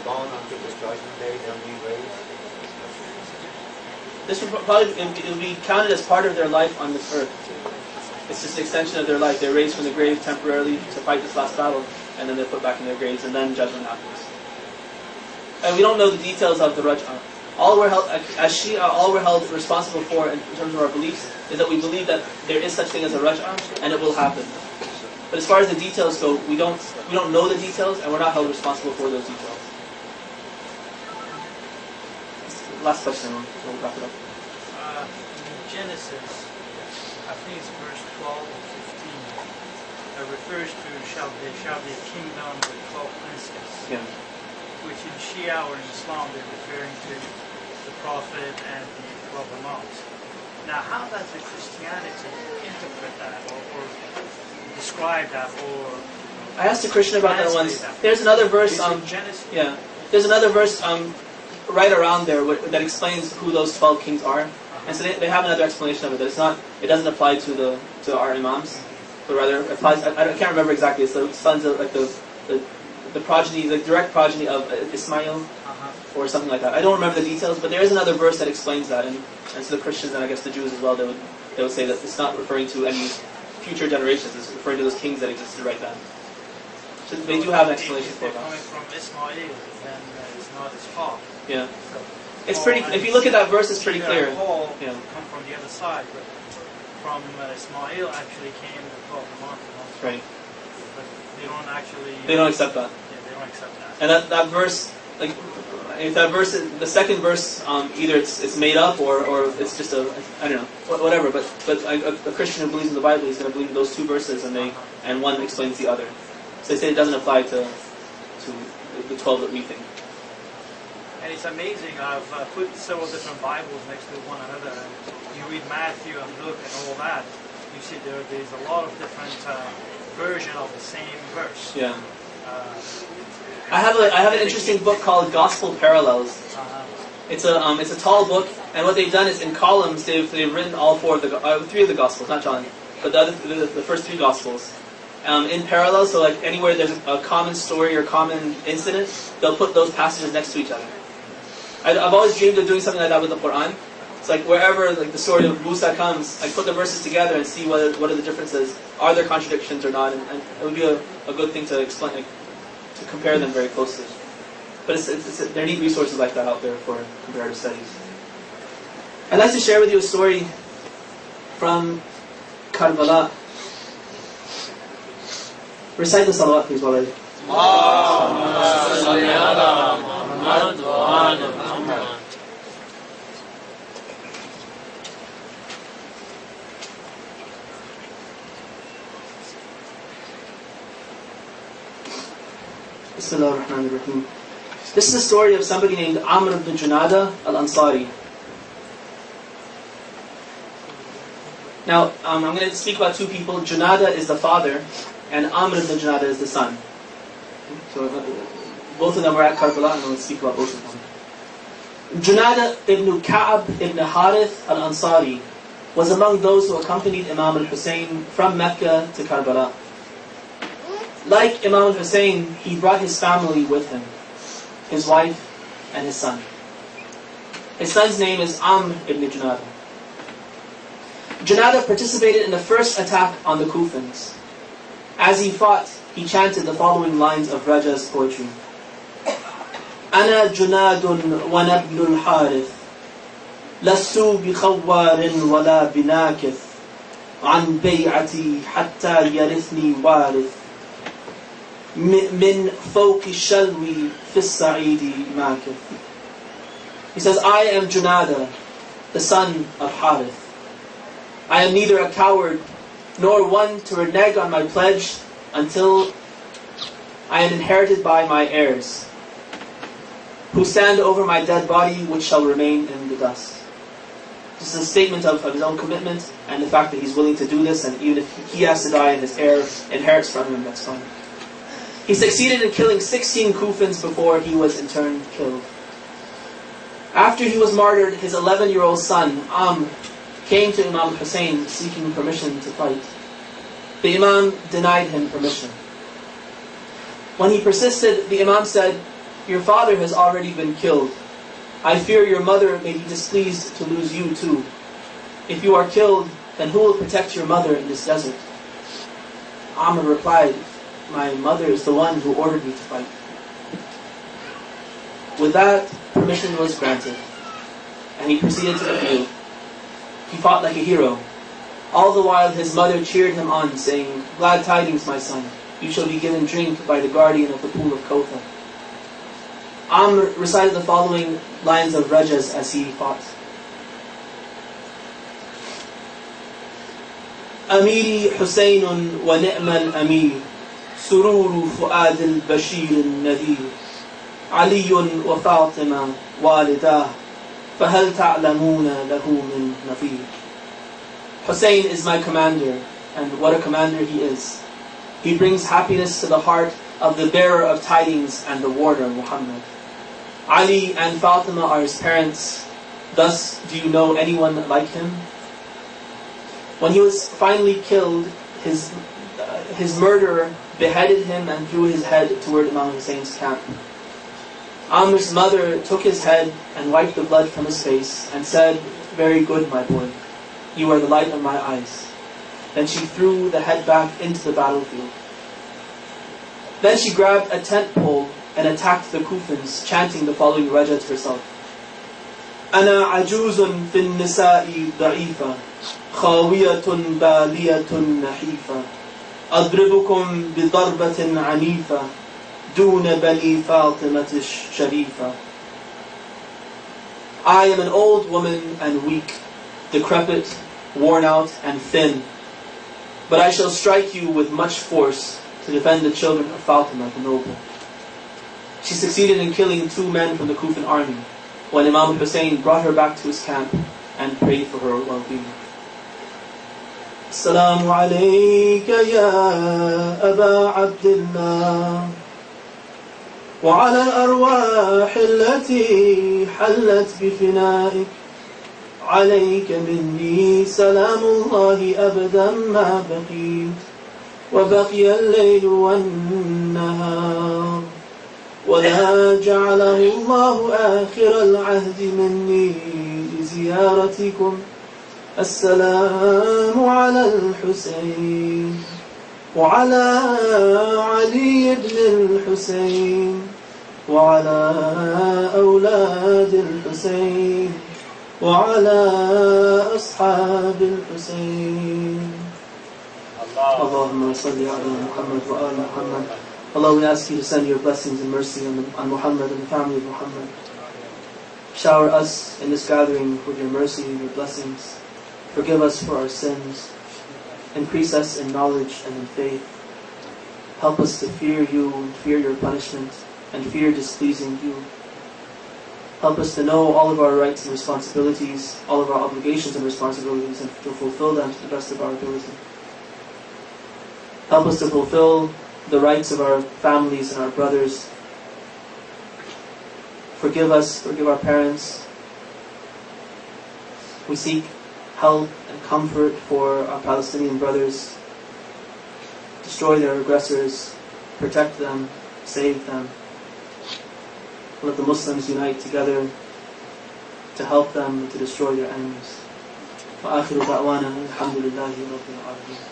gone until the judgment day, they'll be raised? This will probably it'll be counted as part of their life on this earth. It's just an extension of their life. They're raised from the grave temporarily to fight this last battle, and then they're put back in their graves, and then judgment happens. And we don't know the details of the Raj'ah. All we're held, as Shia, all we're held responsible for in terms of our beliefs is that we believe that there is such thing as a Raj'ah, and it will happen. But as far as the details go, we don't know the details, and we're not held responsible for those details. Last question, we'll wrap it up. In Genesis, I think it's verse 12 or 15, it refers to there shall be a kingdom with 12 princes. Yeah. Which in Shia or in Islam they're referring to the Prophet and the 12 Imams. Now, how does the Christianity interpret that or describe that or? I asked a Christian about that once. There's another verse. Genesis. Yeah. There's another verse right around there that explains who those 12 kings are, and so they have another explanation of it. That it's not. It doesn't apply to our imams, but rather it applies. I can't remember exactly. It's the sons of like the progeny, the direct progeny of Ismail, or something like that. I don't remember the details, but there is another verse that explains that, and to the Christians and I guess the Jews as well, they would say that it's not referring to any future generations. It's referring to those kings that existed right then. So they do have an explanation for that. Coming from Ismail, then it's not his fault. Yeah. It's pretty. If you look at that verse, it's pretty clear. Paul come from the other side, but from Ismail actually came the 12 Imams. Right. But they don't actually. They don't accept that. Yeah, they don't accept that. And that verse, like, if that verse, the second verse, either it's made up or it's just I don't know, whatever. But a Christian who believes in the Bible is going to believe in those two verses, and one explains the other. So they say it doesn't apply to the 12 that we think. And it's amazing, I've put several different Bibles next to one another, and you read Matthew and Luke and all that, you see there's a lot of different versions of the same verse. Yeah. I have an interesting book called Gospel Parallels. It's a tall book, and what they've done is in columns they've written all three of the Gospels, not John, but the first three Gospels. In parallel, so like anywhere there's a common story or common incident, they'll put those passages next to each other. I've always dreamed of doing something like that with the Quran. It's like wherever like the story of Musa comes, like put the verses together and see what are the differences. Are there contradictions or not? And it would be a good thing to explain, like, to compare them very closely. But there are neat resources like that out there for comparative studies. I'd like to share with you a story from Karbala. Recite the salawat, please, while I... Bismillah ar-Rahman ar-Rahim. This is a story of somebody named Amr ibn Junada al-Ansari. Now, I'm going to speak about two people. Junada is the father, and Amr ibn Junada is the son. So both of them were at Karbala, and we'll speak about both of them. Junada ibn Ka'ab ibn Harith al-Ansari was among those who accompanied Imam al-Hussein from Mecca to Karbala. Like Imam al-Hussein, he brought his family with him, his wife and his son. His son's name is Amr ibn Junada. Junada participated in the first attack on the Kufans. As he fought, he chanted the following lines of Raja's poetry. أنا جناد ونبل الحارث لست بخوار ولا بناكث عن بيعتي حتى يرثني وارث من فوق الشلو في الصعيد ماكث. He says, I am Junada, the son of Harith. I am neither a coward nor one to renege on my pledge until I am inherited by my heirs, who stand over my dead body which shall remain in the dust. This is a statement of his own commitment and the fact that he's willing to do this, and even if he has to die and his heir inherits from him, that's fine. He succeeded in killing 16 Kufans before he was in turn killed. After he was martyred, his 11-year-old son, Amr, came to Imam Hussein seeking permission to fight. The Imam denied him permission. When he persisted, the Imam said, your father has already been killed. I fear your mother may be displeased to lose you too. If you are killed, then who will protect your mother in this desert?" Amr replied, "My mother is the one who ordered me to fight." With that, permission was granted, and he proceeded to the field. He fought like a hero. All the while his mother cheered him on, saying, "Glad tidings, my son. You shall be given drink by the guardian of the pool of Kawthar." Amr recited the following lines of Rajaz as he fought. أميري حسين ونعم الأمير سرور فؤاد البشير النذير علي وفاطمة والداه فهل تعلمون له من نظير. Hussein is my commander, and what a commander he is. He brings happiness to the heart of the bearer of tidings and the warder Muhammad. Ali and Fatima are his parents. Thus, do you know anyone like him? When he was finally killed, his murderer beheaded him and threw his head toward Imam Hussein's camp. Amr's mother took his head and wiped the blood from his face and said, "Very good, my boy. You are the light of my eyes." Then she threw the head back into the battlefield. Then she grabbed a tent pole and attacked the Kufans, chanting the following raja to herself. أنا عجوز في النساء ضعيفة خاوية بالية نحيفة أضربكم بضربة عنيفة دون بني فاطمة الشريفة. I am an old woman and weak, decrepit, worn out and thin, but I shall strike you with much force to defend the children of Fatima the noble. She succeeded in killing 2 men from the Kufan army when Imam Hussein brought her back to his camp and prayed for her well-being. Assalamu alayka ya Aba Abdullah وعلى الأرواح التي حلت بفنائك عليك مني سلام الله أبدا ما بقيت وبقي الليل والنهار ولا جعله الله آخر العهد مني لزيارتكم السلام على الحسين وعلى علي بن الحسين وعلى أولاد الحسين وعلى أصحاب الحسين. اللهم صل على محمد وآل محمد. Allah, we ask you to send your blessings and mercy on Muhammad and the family of Muhammad. Shower us in this gathering with your mercy and your blessings. Forgive us for our sins. Increase us in knowledge and in faith. Help us to fear you and fear your punishment and fear displeasing you. Help us to know all of our rights and responsibilities, all of our obligations and responsibilities, and to fulfill them to the best of our ability. Help us to fulfill the rights of our families and our brothers. Forgive us, forgive our parents. We seek help and comfort for our Palestinian brothers. Destroy their aggressors, protect them, save them. Let the Muslims unite together to help them and to destroy their enemies. وآخر دعوانا الحمد لله رب العالمين.